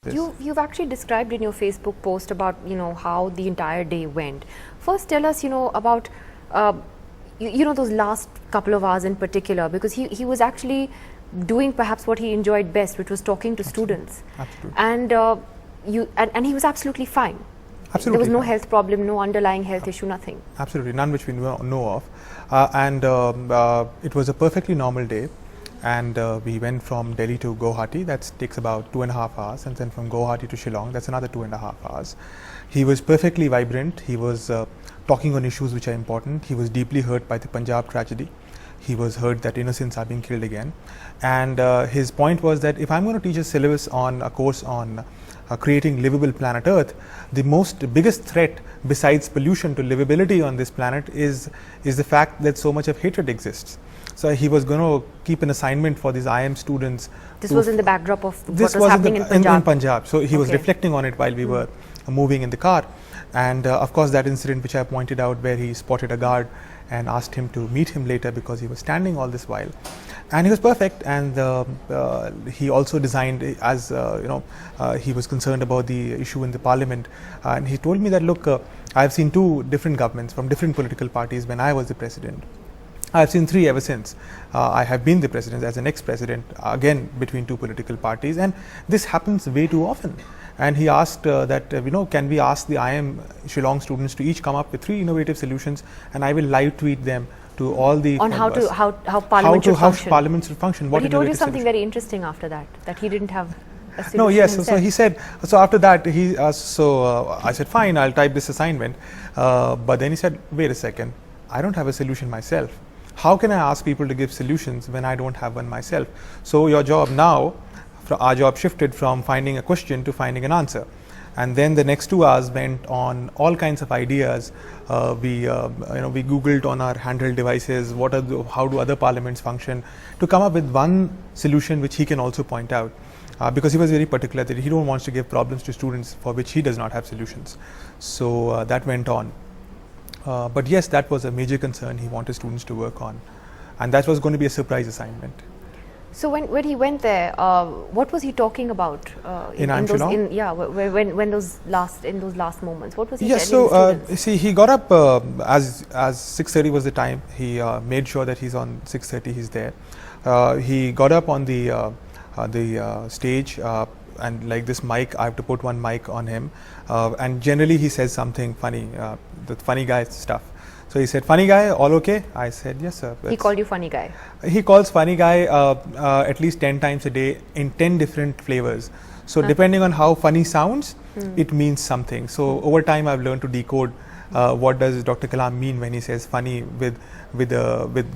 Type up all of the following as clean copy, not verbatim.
You've actually described in your Facebook post about how the entire day went. First, tell us about those last couple of hours in particular, because he was actually doing perhaps what he enjoyed best, which was talking to students. Absolutely. And he was absolutely fine. Absolutely. There was no fine. health problem, no underlying health issue, nothing. Absolutely, none which we know of. It was a perfectly normal day. And we went from Delhi to Guwahati. That takes about 2.5 hours, and then from Guwahati to Shillong, that's another 2.5 hours. He was perfectly vibrant. He was talking on issues which are important. He was deeply hurt by the Punjab tragedy. He was hurt that innocents are being killed again. And his point was that if I'm going to teach a syllabus on a course on creating livable planet Earth, the biggest threat besides pollution to livability on this planet is the fact that so much of hatred exists. So he was going to keep an assignment for these IM students. This was in the backdrop of what was happening in Punjab. So he was reflecting on it while we were moving in the car. And of course that incident which I pointed out, where he spotted a guard and asked him to meet him later because he was standing all this while. And he was perfect, and he also designed, as he was concerned about the issue in the parliament. And he told me that, look, I have seen 2 different governments from different political parties when I was the president. I have seen 3 ever since. I have been the president as an ex-president, again between 2 political parties, and this happens way too often. And he asked can we ask the IM Shillong students to each come up with 3 innovative solutions, and I will live tweet them to all the on how Parliament should function. Parliament should function. But he told you something very interesting after that he didn't have a solution. No, yes. Himself. So he said. So after that, I said, fine, I'll type this assignment. But then he said, wait a second, I don't have a solution myself. How can I ask people to give solutions when I don't have one myself? So your job now, our job shifted from finding a question to finding an answer. And then the next 2 hours went on all kinds of ideas. We Googled on our handheld devices, how do other parliaments function, to come up with one solution which he can also point out. Because he was very particular that he don't want to give problems to students for which he does not have solutions. So that went on. But yes, that was a major concern he wanted students to work on, and that was going to be a surprise assignment. So when he went there, what was he talking about in those in those last moments? What was he telling the students? See, he got up as 6:30 was the time. He made sure that he's on 6:30. He's there. He got up on the stage. And like this mic, I have to put one mic on him, and generally he says something funny, the funny guy stuff. So he said, funny guy, all okay? I said, yes sir. He called you funny guy? He calls funny guy at least 10 times a day in 10 different flavors. So depending on how funny sounds, it means something. So over time I've learned to decode what does Dr. Kalam mean when he says funny with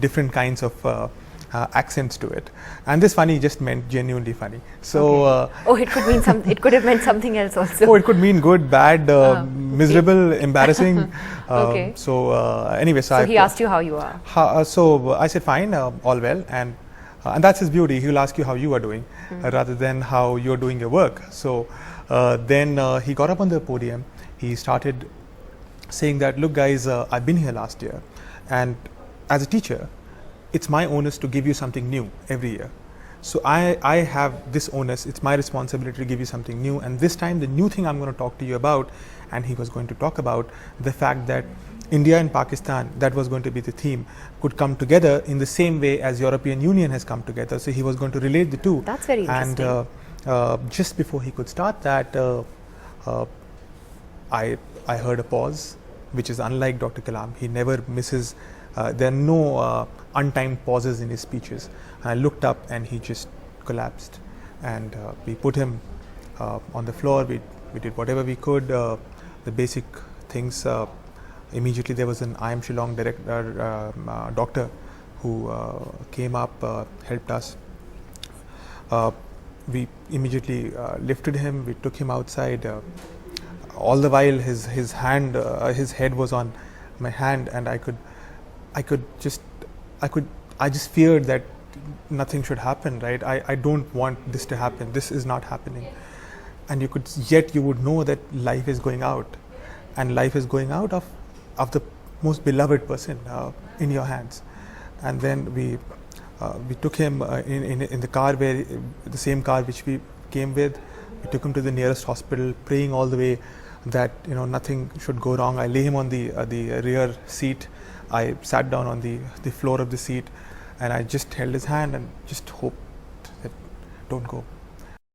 different kinds of accents to it, and this funny just meant genuinely funny. So it could mean it could have meant something else also. Oh, it could mean good, bad, miserable, embarrassing. Okay. Anyway, so he asked you how you are. So I said fine, all well, and that's his beauty. He will ask you how you are doing rather than how you are doing your work. So then he got up on the podium. He started saying that, look guys, I've been here last year, and as a teacher, it's my onus to give you something new every year. So I have this onus, it's my responsibility to give you something new, and this time the new thing I'm going to talk to you about, and he was going to talk about the fact that India and Pakistan, that was going to be the theme, could come together in the same way as European Union has come together. So he was going to relate the two. That's very interesting. And just before he could start that, I heard a pause, which is unlike Dr. Kalam. He never misses. There are no untimed pauses in his speeches. I looked up and he just collapsed, and we put him on the floor. We did whatever we could, the basic things. Immediately there was an IM Shillong doctor who came up, helped us. We immediately lifted him. We took him outside. All the while his head was on my hand, and I just feared that nothing should happen, right? I don't want this to happen. This is not happening. And you would know that life is going out, and life is going out of the most beloved person in your hands. And then we took him in the car, the same car which we came with. I took him to the nearest hospital, praying all the way that nothing should go wrong. I lay him on the rear seat. I sat down on the floor of the seat, and I just held his hand and just hoped that don't go.